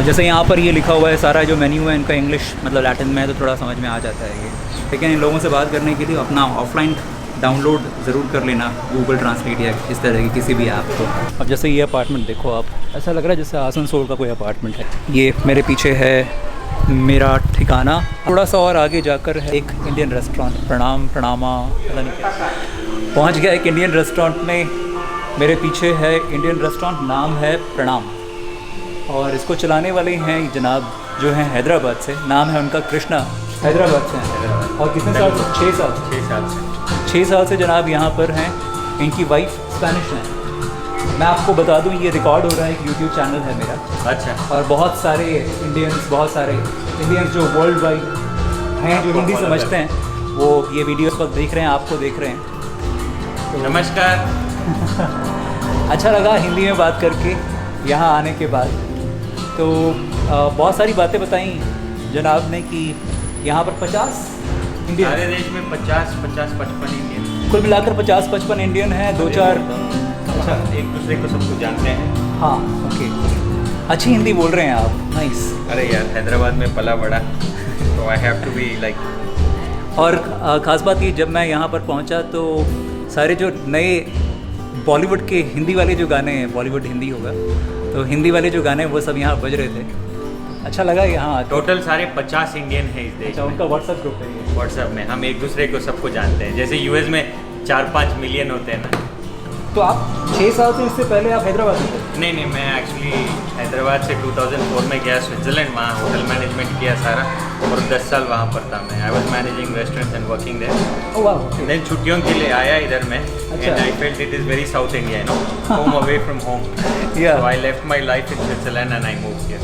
और जैसे यहाँ पर ये लिखा हुआ है सारा जो मेन्यू है इनका इंग्लिश मतलब लैटिन में है तो थोड़ा समझ में आ जाता है ये, लेकिन इन लोगों से बात करने के लिए अपना ऑफलाइन डाउनलोड ज़रूर कर लेना गूगल ट्रांसलेट या इस तरह की किसी भी ऐप को। अब जैसे ये अपार्टमेंट देखो आप, ऐसा लग रहा है जैसे आसनसोल का कोई अपार्टमेंट है। ये मेरे पीछे है मेरा ठिकाना, थोड़ा सा और आगे जाकर है एक इंडियन रेस्टोरेंट, प्रणामा पता नहीं क्या, पहुँच गया एक इंडियन रेस्टोरेंट में। मेरे पीछे है इंडियन रेस्टोरेंट, नाम है प्रणाम, और इसको चलाने वाले हैं जनाब जो हैं हैदराबाद से, नाम है उनका कृष्णा, हैदराबाद से हैं। और कितने साल से? 6 साल से जनाब यहाँ पर हैं। इनकी वाइफ स्पेनिश हैं। मैं आपको बता दूँ ये रिकॉर्ड हो रहा है, एक यूट्यूब चैनल है मेरा। अच्छा। और बहुत सारे इंडियंस जो वर्ल्ड वाइड हैं जो हिंदी समझते हैं वो ये वीडियो इस वक्त देख रहे हैं, आपको देख रहे हैं। तो नमस्कार। अच्छा लगा हिंदी में बात करके यहाँ आने के बाद। तो बहुत सारी बातें बताई जनाब ने कि यहाँ पर 50 इंडियन, सारे देश में 50-55 इंडियन, कुल मिलाकर 50-55 इंडियन हैं, 2-4। अच्छा, एक दूसरे को सबको जानते हैं। हाँ ओके, अच्छी हिंदी बोल रहे हैं आप, नाइस। अरे यार हैदराबाद में पला बड़ा, तो I have to be like. और ख़ास बात ये, जब मैं यहाँ पर पहुँचा तो सारे जो नए बॉलीवुड के हिंदी वाले जो गाने हैं, बॉलीवुड हिंदी होगा तो हिंदी वाले जो गाने वो सब यहाँ बज रहे थे। अच्छा लगा यहाँ। टोटल सारे 50 इंडियन हैं इस देश अच्छा, में। उनका व्हाट्सएप ग्रुप है ये? व्हाट्सएप में हम एक दूसरे को सबको जानते हैं, जैसे यूएस में 4-5 मिलियन होते हैं ना। तो आप 6 साल से, इससे पहले आप हैदराबाद में थे? नहीं, मैं एक्चुअली हैदराबाद से 2004 में गया स्विट्ज़रलैंड, वहाँ होटल मैनेजमेंट किया सारा, और 10 साल वहाँ पर था मैं। I was managing restaurants and working there. Oh वाह। देन छुट्टियों के लिए आया इधर में, अच्छा। And I felt it is very south India, you know, home away from home. Yeah. So I left my life in Switzerland and I moved here.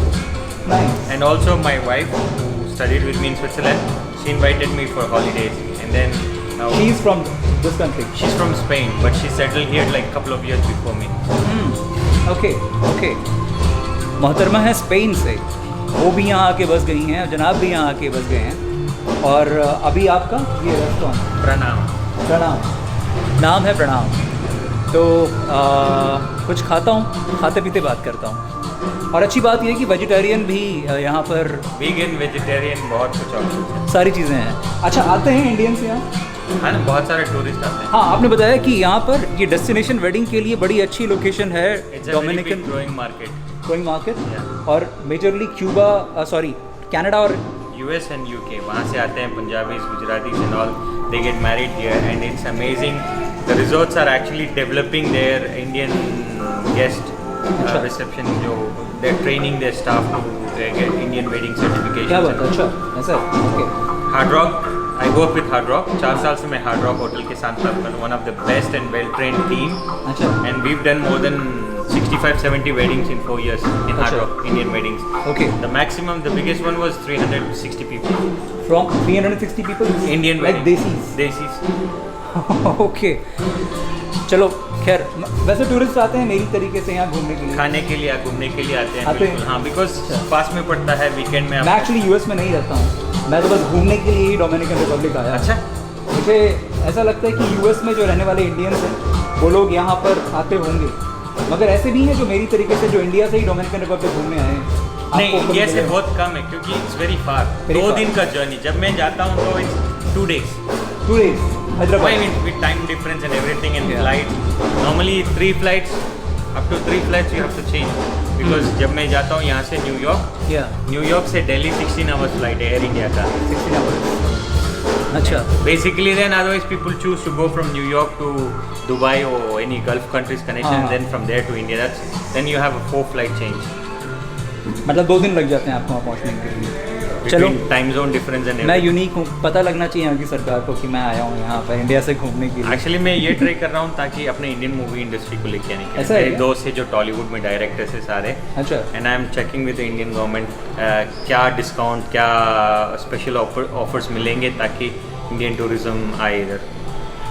Nice. And also my wife, who studied with me in Switzerland, she invited me for holidays, and then now she is from this country? she's from Spain, but she settled here like couple of years before me. Okay okay. मोहतरमा है Spain से, वो भी यहाँ आके बस गई हैं, जनाब भी यहाँ आके बस गए हैं। और अभी आपका ये रेस्टोरेंट प्रणाम। प्रणाम, नाम है प्रणाम। तो कुछ खाता हूँ, खाते पीते बात करता हूँ। और अच्छी बात यह है कि वेजिटेरियन भी यहाँ पर, वीगन, वेजिटेरियन, बहुत कुछ ऑप्शन है, सारी चीज़ें हैं। अच्छा, आते हैं इंडियंस यहाँ? हाँ ना, बहुत सारे टूरिस्ट आते हैं। हाँ, आपने बताया कि यहाँ पर ये डेस्टिनेशन वेडिंग के लिए बड़ी अच्छी लोकेशन है, Dominican growing market, growing market, और मेजरली क्यूबा, सॉरी कनाडा और US and UK, वहाँ से आते हैं Punjabis, Gujaratis and all, they get married here and it's amazing. The resorts are actually developing their Indian guest reception, जो they training their staff to get Indian wedding certification. क्या बात है? अच्छा ऐसा, okay. Hard Rock, I work with Hard Rock, 4 साल से मैं hard rock hotel के साथ one of the best and well trained team, अच्छा। And we've done more than 65-70 weddings in 4 years in Hard Rock, Indian weddings. Okay. The maximum, the biggest one was 360 people. From 360 people? Indian like weddings. Desis? Desis. Okay, चलो खैर, वैसे tourist आते हैं मेरी तरीके से यहाँ घूमने के लिए? खाने के लिए, घूमने के लिए आते हैं, आते हैं? बिल्कुल। हाँ, बिकॉज पास में पड़ता है, वीकेंड में। मैं एक्चुअली यूएस में नहीं रहता हूँ, मैं तो बस घूमने के लिए ही डोमिनिकन रिपब्लिक आया। अच्छा। मुझे ऐसा लगता है कि यूएस में जो रहने वाले इंडियंस हैं वो लोग यहाँ पर आते होंगे, मगर ऐसे भी हैं जो मेरी तरीके से जो इंडिया से ही डोमिनिकन रिपब्लिक घूमने आए हैं। नहीं, इंडिया से बहुत कम है, क्योंकि इट्स वेरी फार। 2 दिन का जर्नी, जब मैं जाता हूँ तो it's 2 days। 2 days Hyderabad with time difference and everything and flights. Normally 3 flights, up to 3 flights you have to change, because जब मैं जाता हूँ यहाँ से न्यूयॉर्क से दिल्ली 16 hours flight है एयर इंडिया का। 16 hours। अच्छा। Basically then otherwise people choose to go from New York to Dubai or any Gulf countries connection, and then from there to India. Then you have a 4 flight change. मतलब 2 दिन लग जाते हैं आपको वहाँ पहुँचने के लिए। चलो, टाइम जोन डिफरेंस एंड मैं यूनिक हूँ, पता लगना चाहिए यहाँ की सरकार को कि मैं आया हूँ यहाँ पर इंडिया से घूमने के लिए। एक्चुअली मैं ये ट्राई कर रहा हूँ ताकि अपने इंडियन मूवी इंडस्ट्री को लेके आने के लिए। मेरे दोस्त है जो टॉलीवुड में डायरेक्टर्स है सारे। अच्छा। And I am checking with the Indian government क्या डिस्काउंट, क्या स्पेशल ऑफर्स मिलेंगे ताकि इंडियन टूरिज्म आए इधर।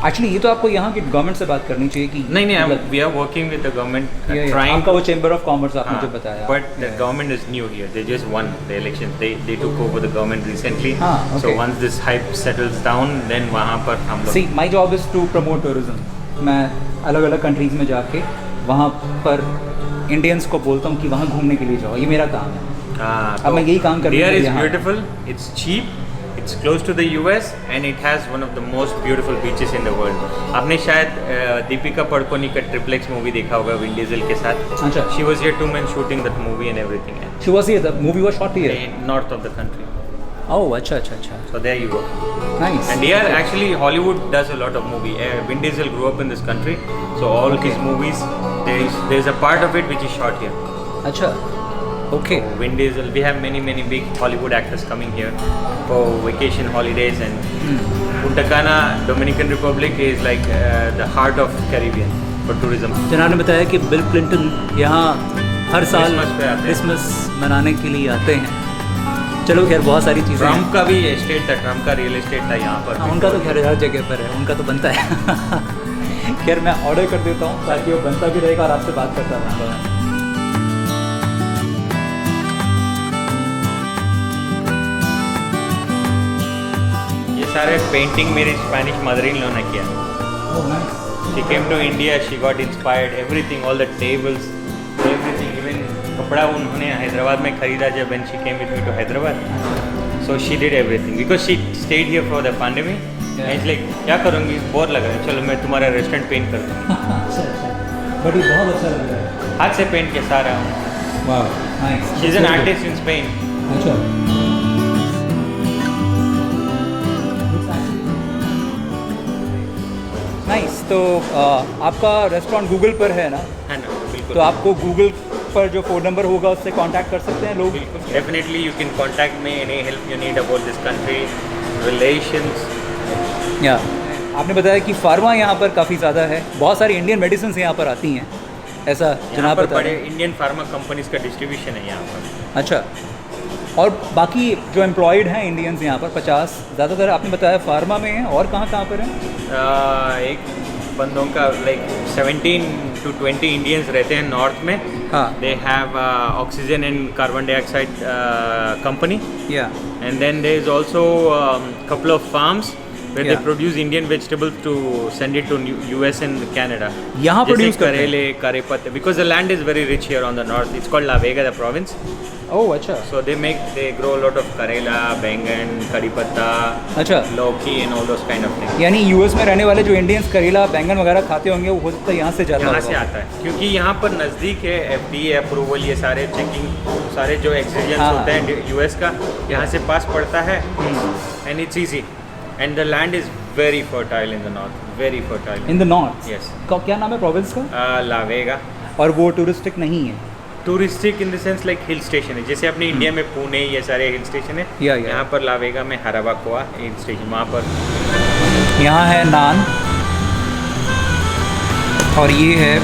एक्चुअली ये तो आपको यहाँ की गवर्नमेंट से बात करनी चाहिए कि नहीं, we are working with the government, trying. आपका वो चेंबर ऑफ कॉमर्स आपने जो बताया, but the government is new here, they just won the election, they took over the government recently. So once this hype settles down, then वहाँ पर हम लोग। See, my job is to promote tourism. मैं अलग अलग countries में जाके वहाँ पर इंडियंस को बोलता हूँ कि वहाँ घूमने के लिए जाओ, ये मेरा काम है। अब मैं यही काम करने Deer के लिए is यहाँ आया। beautiful, it's cheap, it's close to the US and it has one of the most beautiful beaches in the world. आपने शायद दीपिका पडकोनी का ट्रिप्लेक्स मूवी देखा होगा विन डीजल के साथ. अच्छा। She was here 2 months shooting that movie and everything. She was here, the movie was shot here. In north of the country. Oh, अच्छा. So there you go. Nice. And here actually Hollywood does a lot of movie. Vin Diesel grew up in this country, so all his movies there's a part of it which is shot here. अच्छा. Okay. Vin Diesel, we have many big Hollywood actors coming here for vacation holidays, and Punta Cana, Dominican Republic is like the heart of Caribbean for tourism. जनाब ने बताया कि bill Clinton यहाँ हर साल Christmas पे आते हैं। क्रिसमस मनाने के लिए आते हैं। चलो खैर बहुत सारी चीज़ें ट्रम्प का भी एस्टेट था, ट्रम्प का रियल एस्टेट था यहाँ पर. हाँ, उनका तो खैर हर जगह पर है, उनका तो बनता है। खैर मैं ऑर्डर कर देता हूँ ताकि वो बनता भी रहेगा और आपसे बात करता रहूँगा। ये सारे पेंटिंग मेरी स्पेनिश मदर इन लॉ ने किया. She came to India, she got inspired, everything, all the tables, everything, even कपड़ा उन्होंने हैदराबाद में खरीदा जब when she came with me to Hyderabad. So she did everything because she stayed here for the pandemic. And it's like क्या करूँगी, bore लग रहा है, चलो मैं तुम्हारा रेस्टोरेंट पेंट कर दूँगी. बट ये बहुत अच्छा लग रहा है। हाथ से पेंट किया सारा. वाह, nice. She's an artist in Spain. अच्छा। नाइस। तो आपका रेस्टोरेंट गूगल पर है ना? है ना, बिल्कुल. तो आपको गूगल पर जो फ़ोन नंबर होगा उससे कांटेक्ट कर सकते हैं लोग? Definitely you can contact me, any help you need about this country, relations. या आपने बताया कि फार्मा यहाँ पर काफ़ी ज़्यादा है, बहुत सारी इंडियन मेडिसिन यहाँ पर आती हैं, ऐसा यहाँ जनाब पर बता बड़े रहे हैं। इंडियन फार्मा कंपनीज का डिस्ट्रीब्यूशन है यहाँ पर. अच्छा, और बाकी जो एम्प्लॉयड हैं इंडियंस यहाँ पर 50 ज़्यादातर आपने बताया फार्मा में हैं, और कहाँ कहाँ पर हैं? एक बंदों का लाइक 17 to 20 इंडियंस रहते हैं नॉर्थ में. हाँ। They have oxygen and carbon dioxide company. या And then there is also couple of farms where they Yeah. produce Indian vegetables to send it to US and Canada. यहाँ जैसे produce करते हैं? करेले, करे पत्ते, because the land is very rich here on the north. It's called La Vega, the province. ओह अच्छा। So they grow a lot of karela, बैंगन, कड़ी पत्ता, अच्छा, लौकी and all those kind of things. यानी यूएस में रहने वाले जो इंडियंस करेला बैंगन वगैरह खाते होंगे वो हो सकता है यहाँ से जाता यहाँ होगा। से आता है क्योंकि यहाँ पर नज़दीक है FDA अप्रूवल, ये सारे चेकिंग, सारे जो एक्सचेंज हाँ। होते हैं US का यहाँ से पास पड़ता है. And it's easy. And the land is very fertile in the north. Very fertile. In the north? Yes. क्या नाम है प्रोविंस का? La Vega. और वो टूरिस्टिक नहीं है? Touristic in the sense like hill station है, जैसे अपने इंडिया में पुणे ये सारे हिल स्टेशन है. या। यहाँ पर ला वेगा में हरावाकोआ हिल स्टेशन, वहाँ पर यहाँ है नान और ये है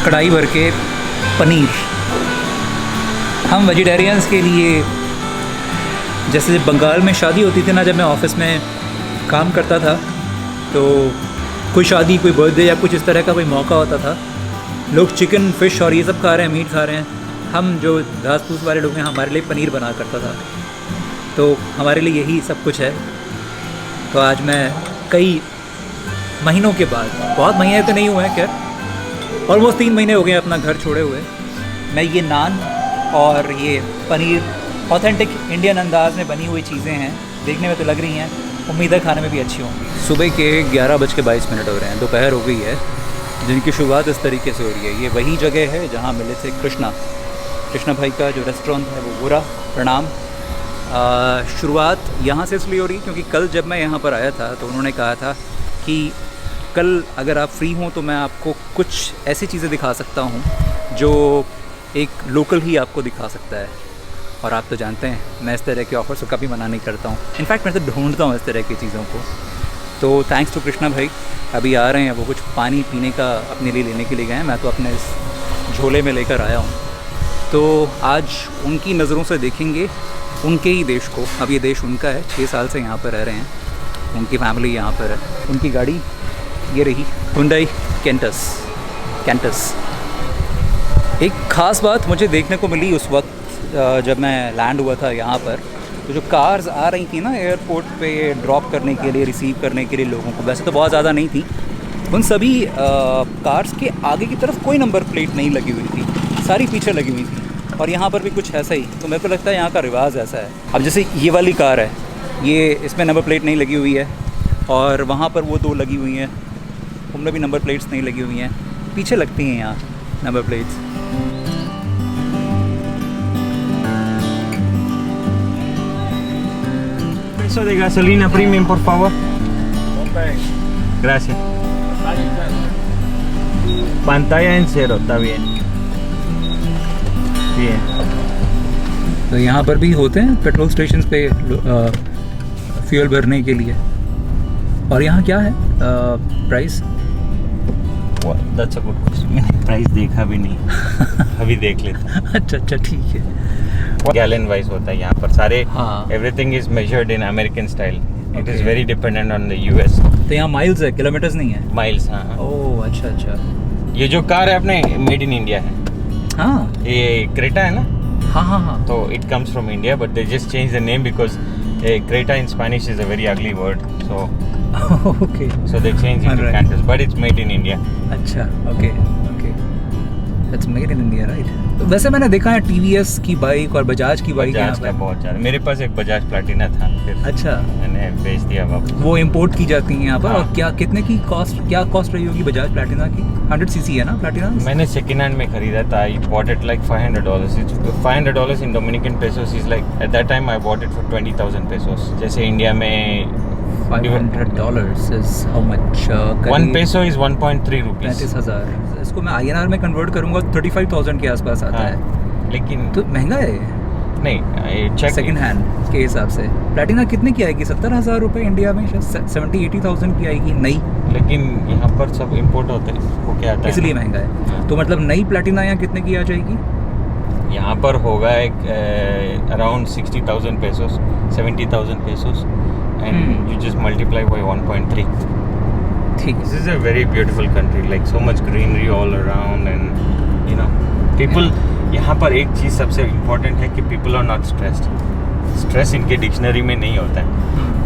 कढ़ाई भर के पनीर। हम वेजिटेरियंस के लिए, जैसे जब बंगाल में शादी होती थी ना, जब मैं ऑफिस में काम करता था, तो कोई शादी, कोई बर्थडे या कुछ इस तरह का कोई मौका होता था, लोग चिकन, फिश और ये सब खा रहे हैं, मीट खा रहे हैं, हम जो घास फूस वाले लोग हैं हमारे लिए पनीर बना करता था। तो हमारे लिए यही सब कुछ है। तो आज मैं कई महीनों के बाद, बहुत महीने तो नहीं हुए हैं खैर, ऑलमोस्ट 3 महीने हो गए अपना घर छोड़े हुए, मैं ये नान और ये पनीर ऑथेंटिक इंडियन अंदाज में बनी हुई चीज़ें हैं, देखने में तो लग रही हैं, उम्मीद है खाने में भी अच्छी होंगी। सुबह के 11:22 हो रहे हैं, दोपहर हो गई है, जिनकी शुरुआत इस तरीके से हो रही है। ये वही जगह है जहाँ मिले थे कृष्णा भाई का जो रेस्टोरेंट है वो बुरा प्रणाम। शुरुआत यहाँ से इसलिए हो रही क्योंकि कल जब मैं यहाँ पर आया था तो उन्होंने कहा था कि कल अगर आप फ्री हों तो मैं आपको कुछ ऐसी चीज़ें दिखा सकता हूँ जो एक लोकल ही आपको दिखा सकता है, और आप तो जानते हैं मैं इस तरह के ऑफ़र्स को कभी मना नहीं करता हूँ। इनफैक्ट मैं तो ढूंढता हूँ इस तरह की चीज़ों को। तो थैंक्स टू कृष्णा भाई, अभी आ रहे हैं, वो कुछ पानी पीने का अपने लिए लेने के लिए गए हैं, मैं तो अपने इस झोले में लेकर आया हूँ। तो आज उनकी नज़रों से देखेंगे उनके ही देश को। अब ये देश उनका है, 6 साल से यहाँ पर रह रहे हैं, उनकी फैमिली यहाँ पर है। उनकी गाड़ी ये रही हुंडई कैंटस। एक ख़ास बात मुझे देखने को मिली उस वक्त जब मैं लैंड हुआ था यहाँ पर, तो जो कार्स आ रही थी ना एयरपोर्ट पे ड्रॉप करने के लिए, रिसीव करने के लिए लोगों को, वैसे तो बहुत ज़्यादा नहीं थी, उन सभी कार्स के आगे की तरफ कोई नंबर प्लेट नहीं लगी हुई थी, सारी पीछे लगी हुई थी। और यहाँ पर भी कुछ ऐसा ही। तो मेरे को लगता है यहाँ का रिवाज ऐसा है। अब जैसे ये वाली कार है, ये इसमें नंबर प्लेट नहीं लगी हुई है, और वहाँ पर वो 2 लगी हुई हैं, उनमें भी नंबर प्लेट्स नहीं लगी हुई हैं, पीछे लगती हैं यहाँ number plates. Peso de gasolina premium, por favor. Gracias. Pantalla en cero, está bien. Bien. तो यहाँ पर भी होते हैं पेट्रोल स्टेशन पे फ्यूल भरने के लिए। और यहाँ क्या है price? That's a good question. मैंने प्राइस देखा भी नहीं। अभी देख लेते हैं। अच्छा ठीक है। गैलन वाइज होता है यहाँ पर सारे। हाँ। Everything is measured in American style. It is Okay. Very dependent on the US. तो यहाँ माइल्स है, किलोमीटर्स नहीं है। माइल्स, हाँ। ओह अच्छा। ये जो कार है अपने मेड इन इंडिया है। हाँ ये क्रेटा है ना, हाँ। तो it comes from India, but they just change the name because Creta in Spanish is a very ugly word, okay. so they changed it to Alright. Cantus, but it's made in India. अच्छा okay. It's made in India, right? तो वैसे मैंने देखा है TVS की bike और बजाज की bike यहाँ बजाज का पे। बहुत ज़्यादा। मेरे पास एक बजाज प्लैटिना था, फिर अच्छा, मैंने बेच दिया वापस। वो इंपोर्ट की जाती हैं यहाँ पर। हाँ। और क्या कितने की क्या कॉस्ट रही होगी बजाज प्लैटिना की? 100 सीसी है ना प्लैटिना? मैंने सेकेंड हैंड में खरीदा था। I bought it like $500. It's $500 in Dominican pesos is like at that time I bought it for 20,000 pesos. जैसे इंडिया में $500 is how much? 1 peso is 1.3 rupees. 35,000। इसको मैं INR में कन्वर्ट करूँगा 35,000 के आसपास आता है। लेकिन तो महंगा है नहीं, चेक सेकंड हैंड के हिसाब से। प्लैटिना कितने की आएगी? 70,000 रुपये इंडिया में, शायद 70-80,000 की आएगी नई। लेकिन यहाँ पर सब इंपोर्ट होते हैं, वो क्या आता है, इसलिए महंगा है। तो मतलब नई प्लैटिना यहाँ कितने की आ जाएगी? यहाँ पर होगा एक around 60,000 pesos, 70,000 pesos, and you just multiply by 1.3. ठीक This is a very beautiful country, like so much greenery all around, and you know, people. यहाँ पर एक चीज़ सबसे इम्पोर्टेंट है कि people are not stressed. Stress इनके डिक्शनरी में नहीं होता है।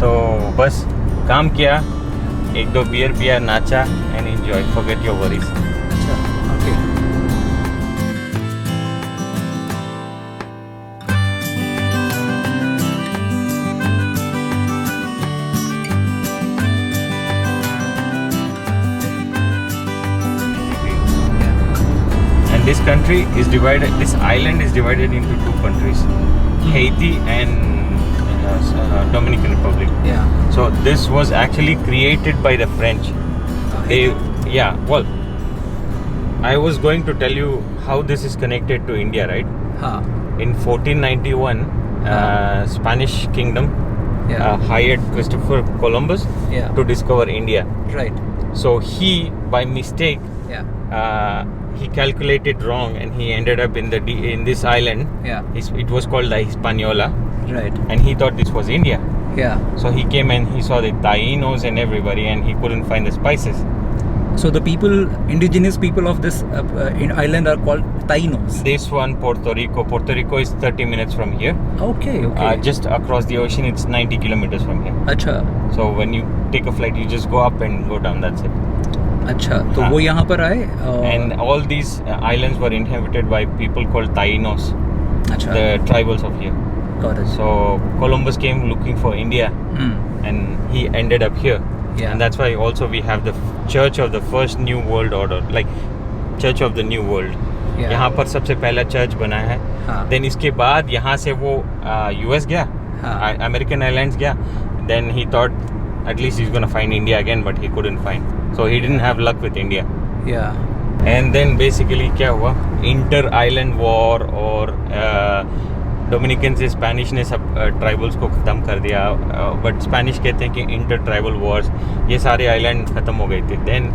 तो बस काम किया, 1-2 बियर पिया, नाचा, and enjoy, forget your worries. अच्छा okay. And this country is divided, this island is divided into 2 countries, Haiti and Dominican Republic. Yeah. So this was actually created by the French. Well, I was going to tell you how this is connected to India, right? हाँ In 1491, Spanish kingdom hired Christopher Columbus Yeah. to discover India. Right. So he, by mistake, या he calculated wrong, and he ended up in this island. या It was called the Hispaniola, right. and he thought this was India. या So he came and he saw the Tainos and everybody, and he couldn't find the spices. So the indigenous people of this island are called Tainos. This one, Puerto Rico. Puerto Rico is 30 minutes from here. Okay. Just across the ocean, it's 90 kilometers from here. अच्छा So when you take a flight, you just go up and go down. That's it. अच्छा। तो हाँ। वो यहाँ पर आए And all these islands were inhabited by people called Tainos, अच्छा the tribals of here. got it. So Columbus came looking for India, and he ended up here. Yeah. And that's why also we have the Church of the First New World Order, like Church of the New World. Yeah. यहाँ पर सबसे पहला church बना है। हाँ। Then इसके बाद यहाँ से वो US गया, हाँ। American Islands गया. Then he thought at least he's gonna find India again, but he couldn't find. So he didn't have luck with India. Yeah. And then basically क्या हुआ, इंटर आइलैंड वॉर, और Dominican से Spanish ने सब tribals को ख़त्म कर दिया, बट स्पेनिश कहते हैं कि इंटर ट्राइबल वॉर्स, ये सारे आइलैंड ख़त्म हो गए थे। देन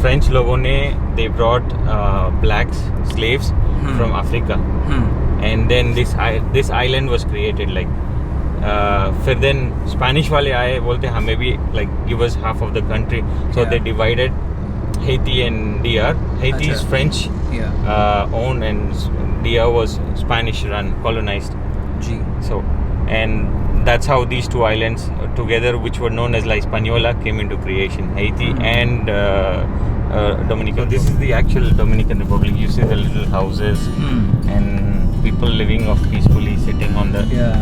फ्रेंच लोगों ने they brought blacks slaves from Africa, and then this island was created like. फिर देन स्पेनिश वाले आए, बोलते हमें भी like give us half of the country, so they divided Haiti and DR. Haiti is French owned, and DR was Spanish run, colonized. Gee. So, and that's how these 2 islands together, which were known as La Hispaniola, came into creation. Haiti and Dominican. So this is the actual Dominican Republic. You see the little houses and people living off peacefully, sitting on the. Yeah.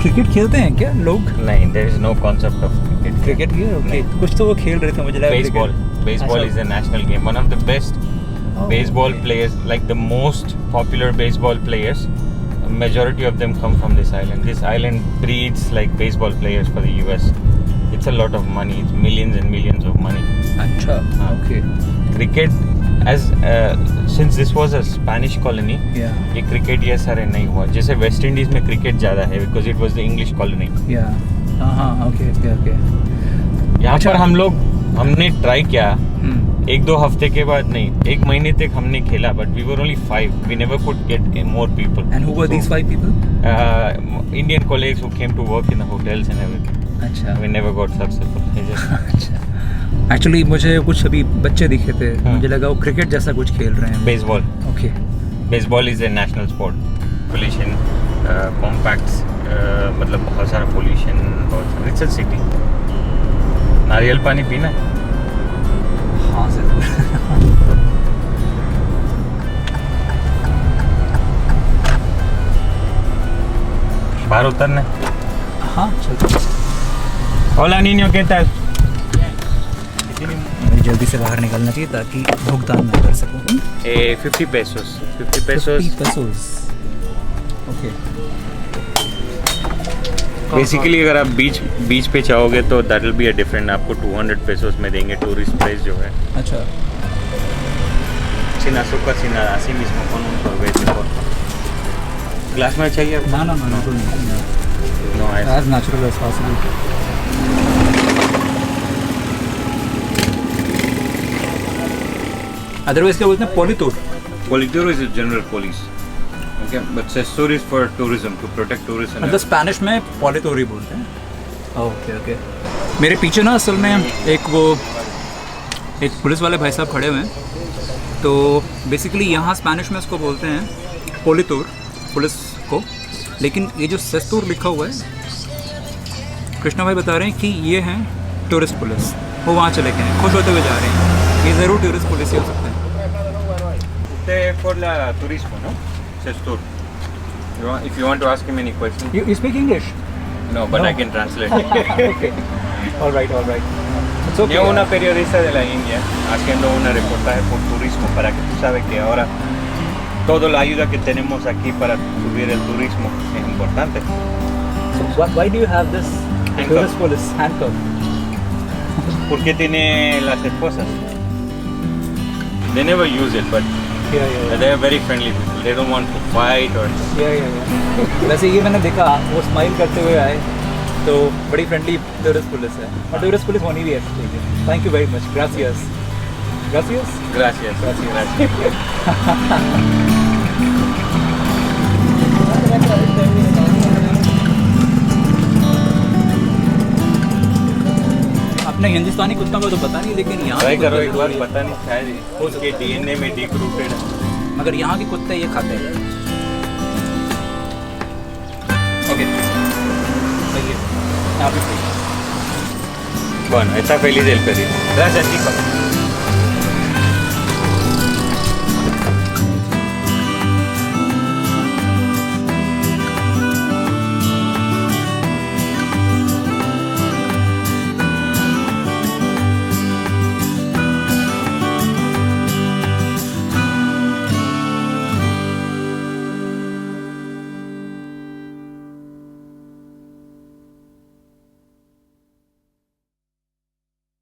Cricket खेलते हैं क्या लोग? नहीं, there is no concept of cricket. Cricket he okay, कुछ तो वो खेल रहे थे मुझे लगा। Baseball is a national game. One of the best baseball players, like the most popular baseball players, a majority of them come from this island. This island breeds like baseball players for the US. It's a lot of money. It's millions and millions of money. अच्छा, okay. Cricket, as since this was a Spanish colony, ये cricket ये सारे नहीं हुआ। जैसे West Indies में cricket ज़्यादा है because it was the English colony. हाँ, ओके ओके ओके। यहाँ पर हमने ट्राई किया, एक दो हफ्ते के बाद नहीं, एक महीने तक हमने खेला, but we were only 5. We never could get more people. And who were these 5 people? Indian colleagues who came to work in the hotels and everything. अच्छा। We never got successful. अच्छा। एक्चुअली मुझे कुछ अभी बच्चे दिखे थे, मुझे लगा वो क्रिकेट जैसा कुछ खेल रहे हैं। Baseball. Okay. Baseball is a national sport. Pollution, compacts, मतलब बहुत सारा पोल्यूशन, बहुत सारा। It's a city. नारियल पानी पीना है? हाँ जरूर। बाहर उतरना है? हाँ चलते। Hola niño, ¿qué tal? मुझे जल्दी से बाहर निकलना चाहिए ताकि भुगतान मैं कर सकूँ। 50 pesos. 50 pesos. 50 pesos. Okay. Basically अगर आप बीच पे चाहोगे तो that will be a different, आपको 200 pesos में देंगे टूरिस्ट प्लेस जो है। अच्छा। sin azúcar, sin nada, así mismo con un sorbete, por favor. Glass में चाहिए? ना No, as natural as possible. Otherwise क्या बोलते हैं? पॉलिटूर। Politour is a general police. Okay, but Sestur is for tourism, to protect tourism. मतलब Spanish में पॉलिटूर ही बोलते हैं। Okay okay. मेरे पीछे ना असल में एक पुलिस वाले भाई साहब खड़े हुए हैं, तो बेसिकली यहाँ स्पेनिश में इसको बोलते हैं पॉलिटूर, पुलिस को, लेकिन ये जो सेस्तूर लिखा हुआ है, कृष्णा भाई बता रहे हैं कि ये हैं टूरिस्ट पुलिस। वो वहाँ चले गए हैं, खुश होते हुए जा रहे हैं। ये ज़रूर टूरिस्ट पुलिस ही हो सकते हैं। for la turismo, no? Sestur. If you want to ask him any question. You speak English? No, but No. I can translate. Okay. All right. It's okay. Yo una periodista de la India haciendo una reportaje por turismo, para que tú sabes que ahora toda la ayuda que tenemos aquí para subir el turismo es importante. So why do you have this Handcuff. tourist police handcuff? Porque tiene las esposas. They never use it, but Yeah. they are very friendly people. They don't want to fight or. Yeah. वैसे ये मैंने देखा, वो smile करते हुए आए, तो बड़ी फ्रेंडली टूरिस्ट पुलिस है, और टूरिस्ट पुलिस होनी भी है। Thank you very much. Gracious. अपने हिंदुस्तानी कुत्तों का तो पता नहीं, लेकिन यहाँ ट्राई के करो कुत्ते एक बार, जरूर है। पता नहीं शायद उसके डीएनए में डीप रूटेड है। मगर यहाँ के कुत्ते ये खाते हैं। ओके, सही है। यहाँ पे Bueno, está feliz el perrito. Gracias, chicos.